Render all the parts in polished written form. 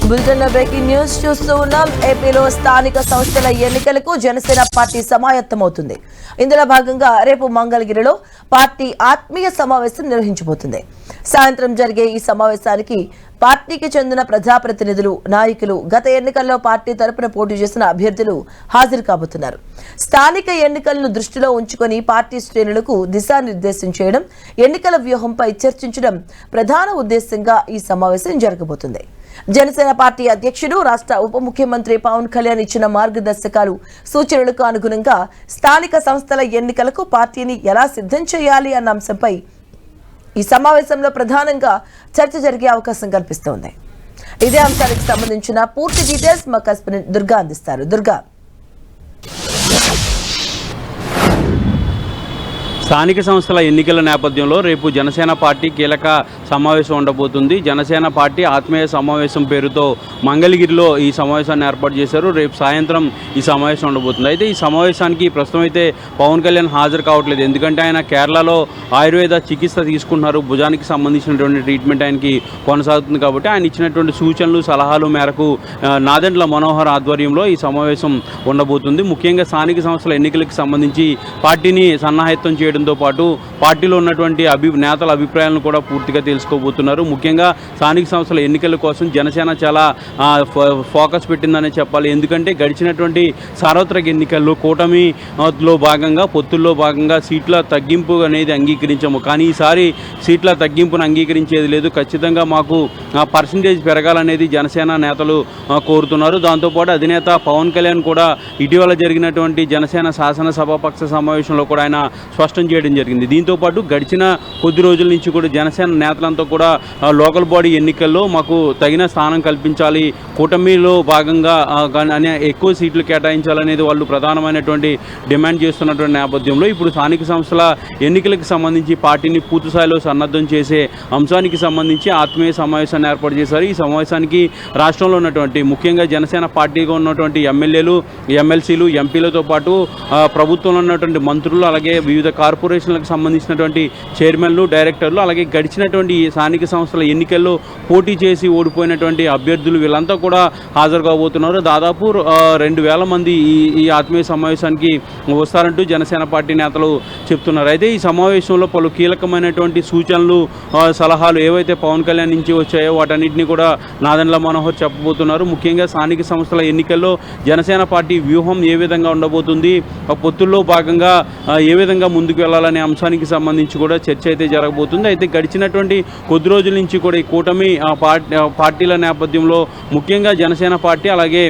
Bulletin breaking news చూస్తూ ఉన్నాం. ఏపీలో స్థానిక సంస్థల ఎన్నికలకు జనసేన పార్టీ సమాయత్తమవుతుంది. ఇందులో భాగంగా రేపు మంగళగిరిలో పార్టీ ఆత్మీయ సమావేశం నిర్వహించబోతుంది. సాయంత్రం జరిగే ఈ సమావేశానికి పార్టీకి చెందిన ప్రజాప్రతినిధులు, నాయకులు, గత ఎన్నికల్లో పార్టీ తరపున పోటీ చేసిన అభ్యర్థులు హాజరు కాబోతున్నారు. స్థానిక ఎన్నికలను దృష్టిలో ఉంచుకొని పార్టీ శ్రేణులకు దిశానిర్దేశం చేయడం, ఎన్నికల వ్యూహంపై చర్చించడం ప్రధాన ఉద్దేశంగా ఈ సమావేశం జరగబోతుంది. జనసేన పార్టీ అధ్యక్షుడు, రాష్ట్ర ఉప ముఖ్యమంత్రి పవన్ కళ్యాణ్ ఇచ్చిన మార్గదర్శకాలు, సూచనలకు అనుగుణంగా స్థానిక సంస్థల ఎన్నికలకు పార్టీని ఎలా సిద్ధం చేయాలి అన్న అంశంపై ఈ సమావేశంలో ప్రధానంగా చర్చ జరిగే అవకాశం కల్పిస్తోంది. ఇదే అంశానికి సంబంధించిన పూర్తి డీటెయిల్స్ మా కరెస్పాండెంట్ దుర్గా అందిస్తారు. దుర్గా, స్థానిక సంస్థల ఎన్నికల నేపథ్యంలో రేపు జనసేన పార్టీ కీలక సమావేశం ఉండబోతుంది. జనసేన పార్టీ ఆత్మీయ సమావేశం పేరుతో మంగళగిరిలో ఈ సమావేశాన్ని ఏర్పాటు చేశారు. రేపు సాయంత్రం ఈ సమావేశం ఉండబోతుంది. అయితే ఈ సమావేశానికి ప్రస్తుతం అయితే పవన్ కళ్యాణ్ హాజరు కావట్లేదు. ఎందుకంటే ఆయన కేరళలో ఆయుర్వేద చికిత్స తీసుకుంటున్నారు. భుజానికి సంబంధించినటువంటి ట్రీట్మెంట్ ఆయనకి కొనసాగుతుంది. కాబట్టి ఆయన ఇచ్చినటువంటి సూచనలు, సలహాలు మేరకు నాదెండ్ల మనోహర్ ఆధ్వర్యంలో ఈ సమావేశం ఉండబోతుంది. ముఖ్యంగా స్థానిక సంస్థల ఎన్నికలకు సంబంధించి పార్టీని సన్నాహితం చేయడంతో పాటు పార్టీలో ఉన్నటువంటి నేతల అభిప్రాయాలను కూడా పూర్తిగా తెలుసుకోబోతున్నారు. ముఖ్యంగా స్థానిక సంస్థల ఎన్నికల కోసం జనసేన చాలా ఫోకస్ పెట్టిందనే చెప్పాలి. ఎందుకంటే గడిచినటువంటి సార్వత్రిక ఎన్నికల్లో కూటమిలో భాగంగా, పొత్తుల్లో భాగంగా సీట్ల తగ్గింపు అనేది అంగీకరించాము. కానీ ఈసారి సీట్ల తగ్గింపును అంగీకరించేది లేదు. ఖచ్చితంగా మాకు పర్సంటేజ్ పెరగాలనేది జనసేన నేతలు కోరుతున్నారు. దాంతోపాటు అధినేత పవన్ కళ్యాణ్ కూడా ఇటీవల జరిగినటువంటి జనసేన శాసనసభాపక్ష సమావేశంలో కూడా ఆయన స్పష్టం చేయడం జరిగింది. దీంతోపాటు గడిచిన కొద్ది రోజుల నుంచి కూడా జనసేన నేతలంతా కూడా లోకల్ బాడీ ఎన్నికల్లో మాకు తగిన స్థానం కల్పించాలి, కూటమిలో భాగంగా ఎక్కువ సీట్లు కేటాయించాలనేది వాళ్ళు ప్రధానమైనటువంటి డిమాండ్ చేస్తున్నటువంటి నేపథ్యంలో ఇప్పుడు స్థానిక సంస్థల ఎన్నికలకు సంబంధించి పార్టీని పూర్తి స్థాయిలో సన్నద్ధం చేసే అంశానికి సంబంధించి ఆత్మీయ సమావేశాన్ని ఏర్పాటు చేశారు. ఈ సమావేశానికి రాష్ట్రంలో ఉన్నటువంటి ముఖ్యంగా జనసేన పార్టీగా ఉన్నటువంటి ఎమ్మెల్యేలు, ఎమ్మెల్సీలు, ఎంపీలతో పాటు ప్రభుత్వంలో ఉన్నటువంటి మంత్రులు, అలాగే వివిధ కార్పొరేషన్లకు సంబంధించినటువంటి చైర్మన్లు, డైరెక్టర్లు, అలాగే గడిచినటువంటి స్థానిక సంస్థల ఎన్నికల్లో పోటీ చేసి ఓడిపోయినటువంటి అభ్యర్థులు వీళ్ళంతా కూడా హాజరు కాబోతున్నారు. దాదాపు 2000 మంది ఈ ఆత్మీయ సమావేశానికి వస్తారంటూ జనసేన పార్టీ నేతలు చెప్తున్నారు. అయితే ఈ సమావేశంలో పలు కీలకమైనటువంటి సూచనలు, సలహాలు ఏవైతే పవన్ కళ్యాణ్ నుంచి వచ్చాయో వాటన్నిటిని కూడా నాదెండ్ల మనోహర్ చెప్పబోతున్నారు. ముఖ్యంగా స్థానిక సంస్థల ఎన్నికల్లో జనసేన పార్టీ వ్యూహం ఏ విధంగా ఉండబోతుంది, పొత్తుల్లో భాగంగా ఏ విధంగా ముందుకు వెళ్ళాలనే అంశానికి సంబంధించి కూడా చర్చ అయితే జరగబోతుంది. అయితే గడిచినటువంటి కొద్ది రోజుల నుంచి కూడా ఈ కూటమి పార్టీల నేపథ్యంలో ముఖ్యంగా జనసేన పార్టీ అలాగే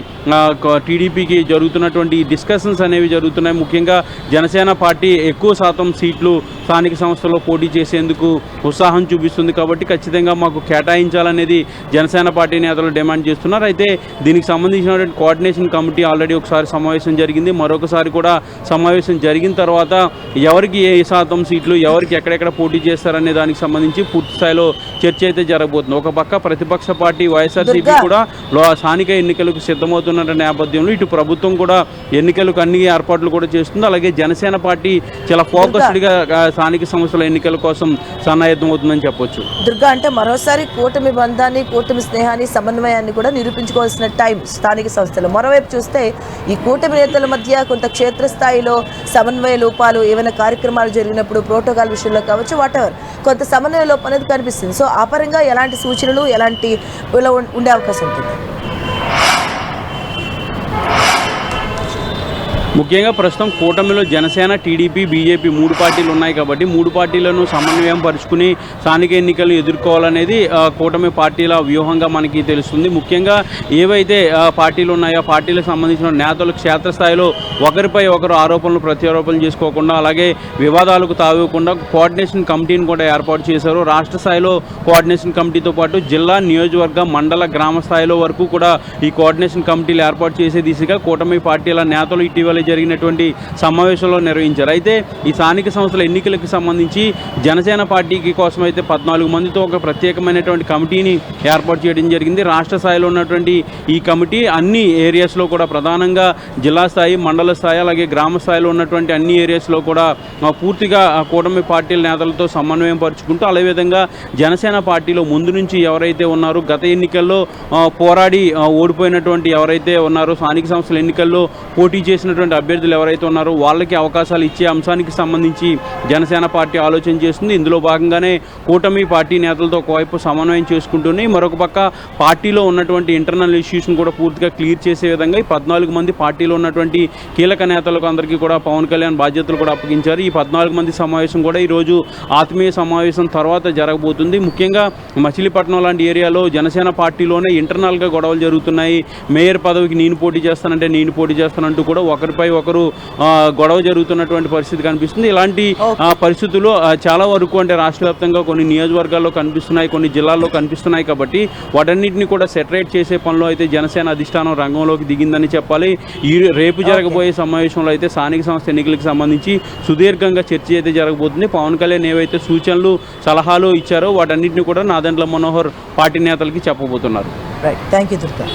టీడీపీకి జరుగుతున్నటువంటి డిస్కషన్స్ అనేవి జరుగుతున్నాయి. ముఖ్యంగా జనసేన పార్టీ ఎక్కువ శాతం సీట్లు స్థానిక సంస్థల్లో పోటీ చేసేందుకు ఉత్సాహం చూపిస్తుంది. కాబట్టి ఖచ్చితంగా మాకు కేటాయించాలనేది జనసేన పార్టీ నేతలు డిమాండ్ చేస్తున్నారు. అయితే దీనికి సంబంధించినటువంటి కోఆర్డినేషన్ కమిటీ ఆల్రెడీ ఒకసారి సమావేశం జరిగింది. మరొకసారి కూడా సమావేశం జరిగిన తర్వాత ఎవరికి ఏ శాతం సీట్లు, ఎవరికి ఎక్కడెక్కడ పోటీ చేస్తారనే దానికి సంబంధించి పూర్తి స్థాయిలో చర్చ అయితే జరగబోతుంది. ఒక పక్క ప్రతిపక్ష పార్టీ వైఎస్ఆర్సీపీ కూడా స్థానిక ఎన్నికలకు సిద్ధమవుతున్న నేపథ్యంలో ఇటు ప్రభుత్వం కూడా ఎన్నికలకు అన్ని ఏర్పాట్లు కూడా చేస్తుంది. అలాగే జనసేన పార్టీ చాలా ఫోకస్డ్గా స్థానిక సంస్థల ఎన్నికల కోసం సన్నాహితం అవుతుందని చెప్పొచ్చు. దుర్గా, అంటే మరోసారి కూటమి బంధాన్ని, కూటమి స్నేహాన్ని, సమన్వయాన్ని కూడా నిరూపించుకోవాల్సిన టైం స్థానిక సంస్థలు. మరోవైపు చూస్తే ఈ కూటమి నేతల మధ్య కొంత క్షేత్రస్థాయిలో సమన్వయ లోపాలు, ఏమైనా కార్యక్రమాలు జరిగినప్పుడు ప్రోటోకాల్ విషయంలో కావచ్చు, వాటెవర్ కొంత సమన్వయ లోపం అనేది కనిపిస్తుంది. సో ఆ పరంగా ఎలాంటి సూచనలు, ఎలాంటి ఉండే అవకాశం ఉంటుంది? ముఖ్యంగా ప్రస్తుతం కూటమిలో జనసేన, టీడీపీ, బీజేపీ 3 పార్టీలు ఉన్నాయి. కాబట్టి 3 పార్టీలను సమన్వయం పరుచుకుని స్థానిక ఎన్నికలు ఎదుర్కోవాలనేది కూటమి పార్టీల వ్యూహంగా మనకి తెలుస్తుంది. ముఖ్యంగా ఏవైతే పార్టీలు ఉన్నాయో పార్టీలకు సంబంధించిన నేతలు క్షేత్రస్థాయిలో ఒకరిపై ఒకరు ఆరోపణలు, ప్రత్యారోపణలు చేసుకోకుండా, అలాగే వివాదాలకు తావివ్వకుండా కోఆర్డినేషన్ కమిటీని కూడా ఏర్పాటు చేశారు. రాష్ట్ర స్థాయిలో కోఆర్డినేషన్ కమిటీతో పాటు జిల్లా, నియోజకవర్గ, మండల, గ్రామ స్థాయిలో వరకు కూడా ఈ కోఆర్డినేషన్ కమిటీలు ఏర్పాటు చేసే దిశగా కూటమి పార్టీల నేతలు ఇటీవల జరిగినటువంటి సమావేశంలో నిర్వహించారు. అయితే ఈ స్థానిక సంస్థల ఎన్నికలకు సంబంధించి జనసేన పార్టీకి కోసం అయితే 14 మందితో ఒక ప్రత్యేకమైనటువంటి కమిటీని ఏర్పాటు చేయడం జరిగింది. రాష్ట్ర స్థాయిలో ఉన్నటువంటి ఈ కమిటీ అన్ని ఏరియాస్లో కూడా ప్రధానంగా జిల్లా స్థాయి, మండల స్థాయి, అలాగే గ్రామ స్థాయిలో ఉన్నటువంటి అన్ని ఏరియాస్లో కూడా పూర్తిగా కూటమి పార్టీల నేతలతో సమన్వయం పరుచుకుంటూ అదేవిధంగా జనసేన పార్టీలో ముందు నుంచి ఎవరైతే ఉన్నారో గత ఎన్నికల్లో పోరాడి ఓడిపోయినటువంటి ఎవరైతే ఉన్నారో స్థానిక సంస్థల ఎన్నికల్లో పోటీ చేసినటువంటి అభ్యర్థులు ఎవరైతే ఉన్నారో వాళ్ళకి అవకాశాలు ఇచ్చే అంశానికి సంబంధించి జనసేన పార్టీ ఆలోచన చేస్తుంది. ఇందులో భాగంగానే కూటమి పార్టీ నేతలతో ఒకవైపు సమన్వయం చేసుకుంటూనే మరొక పక్క పార్టీలో ఉన్నటువంటి ఇంటర్నల్ ఇష్యూస్ని కూడా పూర్తిగా క్లియర్ చేసే విధంగా ఈ 14 మంది పార్టీలో ఉన్నటువంటి కీలక నేతలకు అందరికీ కూడా పవన్ కళ్యాణ్ బాధ్యతలు కూడా అప్పగించారు. ఈ 14 మంది సమావేశం కూడా ఈరోజు ఆత్మీయ సమావేశం తర్వాత జరగబోతుంది. ముఖ్యంగా మచిలీపట్నం లాంటి ఏరియాలో జనసేన పార్టీలోనే ఇంటర్నల్గా గొడవలు జరుగుతున్నాయి. మేయర్ పదవికి నేను పోటీ చేస్తానంటే నేను పోటీ చేస్తానంటూ కూడా ఒకరిపై ఒకరు గొడవ జరుగుతున్నటువంటి పరిస్థితి కనిపిస్తుంది. ఇలాంటి పరిస్థితులు చాలా వరకు అంటే రాష్ట్ర వ్యాప్తంగా కొన్ని నియోజకవర్గాల్లో కనిపిస్తున్నాయి, కొన్ని జిల్లాల్లో కనిపిస్తున్నాయి. కాబట్టి వాటన్నిటిని కూడా సెటరేట్ చేసే పనిలో అయితే జనసేన అధిష్టానం రంగంలోకి దిగిందని చెప్పాలి. రేపు జరగబోయే సమావేశంలో అయితే స్థానిక సంస్థ ఎన్నికలకు సంబంధించి సుదీర్ఘంగా చర్చ అయితే జరగబోతుంది. పవన్ కళ్యాణ్ ఏవైతే సూచనలు సలహాలు ఇచ్చారో వాటన్నిటిని కూడా నాదెండ్ల మనోహర్ పార్టీ నేతలకి చెప్పబోతున్నారు. Right, thank you Durga.